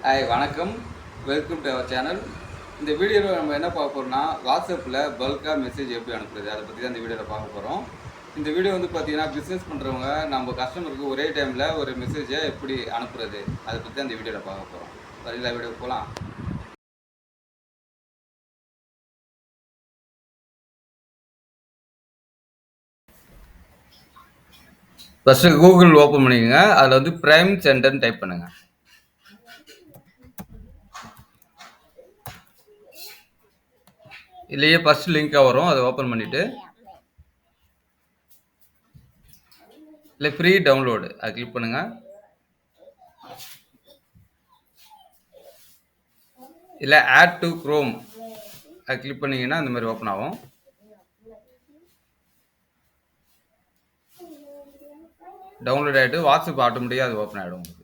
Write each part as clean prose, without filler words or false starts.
Hi வணக்கம். Welcome to our channel. இந்த வீடியோவில் நம்ம என்ன பார்க்க போகிறோம்னா, வாட்ஸ்அப்பில் பல்காக மெசேஜ் எப்படி அனுப்புறது அதை பற்றி தான் இந்த வீடியோவில் பார்க்க போகிறோம். இந்த வீடியோ வந்து பார்த்தீங்கன்னா, பிஸ்னஸ் பண்ணுறவங்க நம்ம கஸ்டமருக்கு ஒரே டைமில் ஒரு மெசேஜை எப்படி அனுப்புறது அதை பற்றி தான் இந்த வீடியோவில் பார்க்க போகிறோம். சரிங்களா, வீடியோக்கு போகலாம். ஃபஸ்ட்டு கூகுள் ஓப்பன் பண்ணிக்கோங்க. அதில் வந்து பிரைம் சென்டர்னு டைப் பண்ணுங்கள். இல்லையே ஃபஸ்ட் லிங்காக வரும், அதை ஓப்பன் பண்ணிவிட்டு இல்லை ஃப்ரீ டவுன்லோடு அதை கிளிக் பண்ணுங்கள். இல்லை ஆட் டு குரோம் அதை கிளிக் பண்ணிங்கன்னா இந்த மாதிரி ஓப்பன் ஆகும். டவுன்லோட் ஆகிட்டு வாட்ஸ்அப் ஆட்டோமேட்டிக்காக அது ஓப்பன் ஆகிடும் உங்களுக்கு.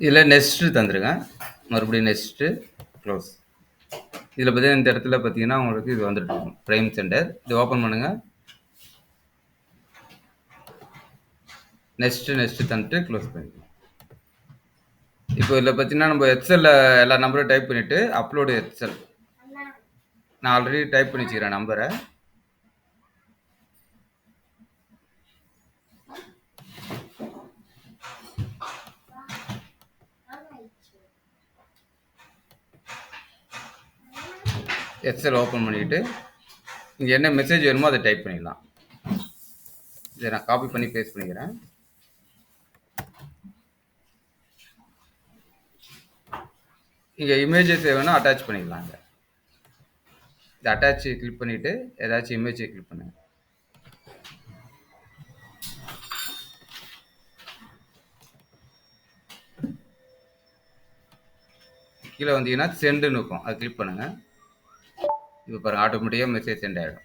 இதில் நெக்ஸ்ட்டு தந்துடுங்க. மறுபடியும் நெக்ஸ்ட்டு க்ளோஸ். இதில் பார்த்தீங்கன்னா இந்த இடத்துல பார்த்தீங்கன்னா உங்களுக்கு இது வந்துட்டு இருக்கும் பிரைம் சென்டர். இது ஓப்பன் பண்ணுங்கள். நெக்ஸ்ட்டு தந்துட்டு க்ளோஸ் பண்ணிக்கலாம். இப்போ இதில் பார்த்தீங்கன்னா நம்ம எக்ஸலில் எல்லா நம்பரும் டைப் பண்ணிவிட்டு அப்லோடு எக்ஸல். நான் ஆல்ரெடி டைப் பண்ணி வச்சுக்கிறேன் நம்பரை. எக்ஸல் ஓப்பன் பண்ணிவிட்டு இங்கே என்ன மெசேஜ் வேணுமோ அதை டைப் பண்ணிடலாம். இதை நான் காப்பி பண்ணி பேஸ்ட் பண்ணிக்கிறேன். இங்கே இமேஜஸ் வேணும்னா அட்டாச் பண்ணிக்கலாங்க. இந்த அட்டாச் கிளிக் பண்ணிவிட்டு ஏதாச்சும் இமேஜை கிளிக் பண்ணுங்க. கீழே வந்தீங்கன்னா சென்டுன்னு இருக்கும், அதை கிளிக் பண்ணுங்கள். இப்போ பாருங்கள், ஆட்டோமேட்டிக்காக மெசேஜ் சென்ட் ஆகிடும்.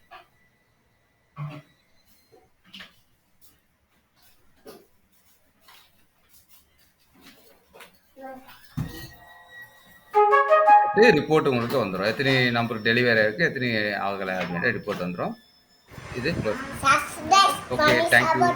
ரிப்போர்ட் உங்களுக்கு வந்துடும். எத்தனை நம்பர் டெலிவரி இருக்குது, எத்தனை ஆகலை அப்படின்ற ரிப்போர்ட் வந்துடும். இது ஓகே, தேங்க்யூ.